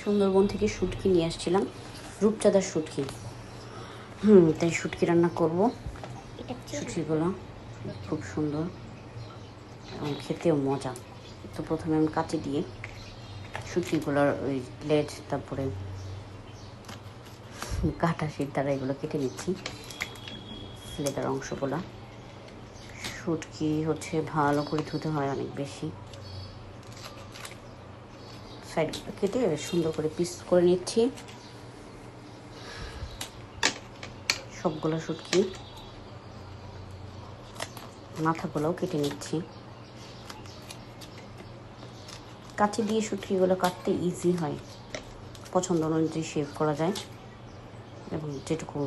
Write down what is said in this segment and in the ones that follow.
সুন্দরবন থেকে শুটকি নিয়ে আসছিলাম, রূপচাঁদার শুটকি। তাই শুটকি রান্না করব। শুটকিগুলো খুব সুন্দর এবং খেতেও মজা। তো প্রথমে আমি কাঁচি দিয়ে শুটকিগুলোর ওই লেজ, তারপরে কাঁটা শির দ্বারা এগুলো কেটে নিচ্ছি, লেদার অংশগুলো। শুটকি হচ্ছে ভালো করে ধুতে হয় অনেক বেশি। সাইডগুলো কেটে সুন্দর করে পিস করে নিচ্ছি সবগুলো শুটকি। মাথাগুলোও কেটে নিচ্ছি। কাঁচি দিয়ে শুটকিগুলো কাটতে ইজি হয়, পছন্দ অনুযায়ী শেভ করা যায় এবং যেটুকু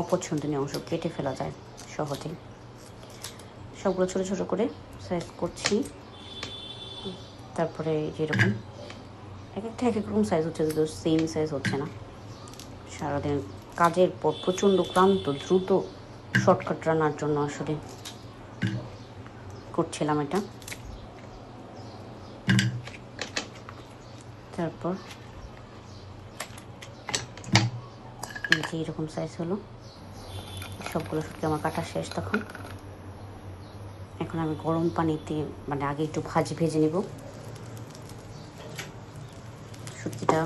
অপছন্দনীয় অংশ কেটে ফেলা যায় সহজেই। সবগুলো ছোটো ছোটো করে সাইজ করছি। তারপরে যেরকম এক এক রকম সাইজ হচ্ছে, যদিও সেম সাইজ হচ্ছে না। সারাদিন কাজের পর প্রচণ্ড ক্লান্ত, দ্রুত শর্টকাট রান্নার জন্য আসলে করছিলাম এটা। তারপর যে এরকম সাইজ হলো, সবগুলো শুটকি আমার কাটা শেষ। তখন এখন আমি গরম পানিতে, মানে আগে একটু ভেজে নেব শুটকিটা,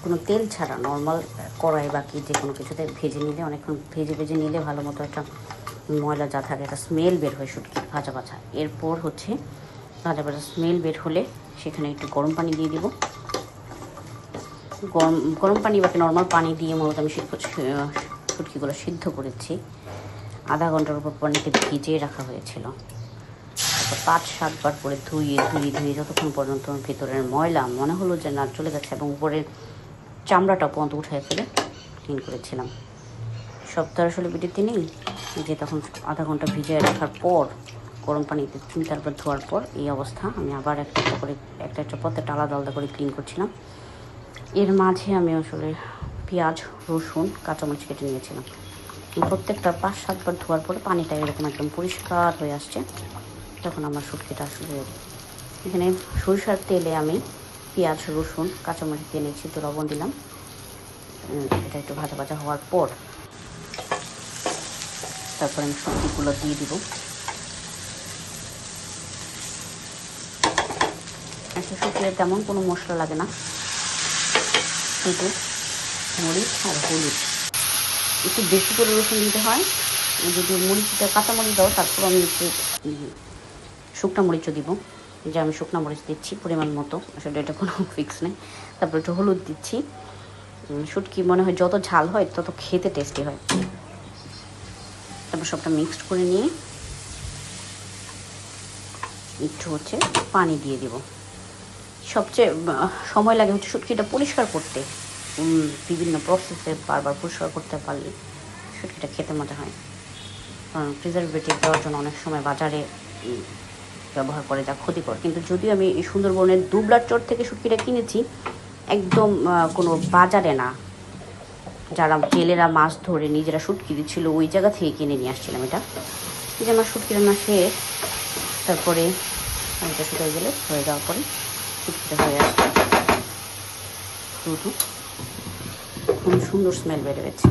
কোনো তেল ছাড়া নর্মাল কড়াই বা কি যে কোনো কিছুতে ভেজে নিলে, অনেকক্ষণ ভেজে নিলে ভালো মতো একটা ময়লা যা থাকে একটা স্মেল বের হয় শুটকি ভাজা ভাজা। এরপর হচ্ছে ভাজা ভাজা স্মেল বের হলে সেখানে একটু গরম পানি দিয়ে দিব। গরম পানি বা নর্মাল পানি দিয়ে মূলত আমি শুটকিগুলো সিদ্ধ করেছি। আধা ঘন্টার উপর পানিতে ভিজিয়ে রাখা হয়েছিল। তারপর 5-7 বার করে ধুয়ে যতক্ষণ পর্যন্ত ভিতরের ময়লা মনে হলো যে না চলে গেছে এবং উপরের চামড়াটা পর্যন্ত উঠায় ফেলে ক্লিন করেছিলাম। সব তো আসলে ভিডিওতে নেই, যে তখন আধা ঘন্টা ভিজিয়ে রাখার পর গরম পানিতে 3-4 বার ধোয়ার পর এই অবস্থা। আমি আবার একটা প্রত্যেকটা আলাদা করে ক্লিন করছিলাম। এর মাঝে আমি আসলে পেঁয়াজ, রসুন, কাঁচামরিচ কেটে নিয়েছিলাম। প্রত্যেকটা 5-7 বার ধোয়ার পরে পানিটা এরকম একদম পরিষ্কার হয়ে আসছে। তখন আমার শুটকিটা আসলে এখানে সরিষার তেলে আমি পেঁয়াজ, রসুন, কাঁচামরিচ দিয়ে নিয়েছি, তো লবণ দিলাম। এটা একটু ভাজা হওয়ার পর তারপরে আমি শুটকিগুলো দিয়ে দিব। একটা শুটকিতে তেমন কোনো মশলা লাগে না, শুধু মরিচ আর হলুদ। একটু বেশি করে রসুন দিতে হয়, যদি মরিচটা কাঁচামরিচ দাও তারপর আমি একটু শুকনো মরিচও দিব, যে আমি শুকনো মরিচ দিচ্ছি পরিমাণ মতো, আসলে এটা কোনো ফিক্স নেই। তারপর একটু হলুদ দিচ্ছি। শুটকি মনে হয় যত ঝাল হয় তত খেতে টেস্টি হয়। তারপর সবটা মিক্সড করে নিয়ে একটু হচ্ছে পানি দিয়ে দিব। সবচেয়ে সময় লাগে হচ্ছে শুটকিটা পরিষ্কার করতে, বিভিন্ন প্রসেসে বারবার পরিষ্কার করতে পারলে শুটকিটা খেতে মজা হয়। কারণ প্রিজারভেটিভ দেওয়ার জন্য অনেক সময় বাজারে ব্যবহার করে, যা ক্ষতিকর। কিন্তু যদিও আমি এই সুন্দরবনের দুবলার চর থেকে শুটকিটা কিনেছি, একদম কোনো বাজারে না, যারা জেলেরা মাছ ধরে নিজেরা শুটকি দিচ্ছিল ওই জায়গা থেকে কিনে নিয়ে আসছিলাম এটা। যে আমার শুটকি রান্না শেষ। তারপরে পানিটা শুকিয়ে গেলে, হয়ে যাওয়ার পরে শুটকিটা হয়ে আসছে, খুব সুন্দর স্মেল বের হয়েছে।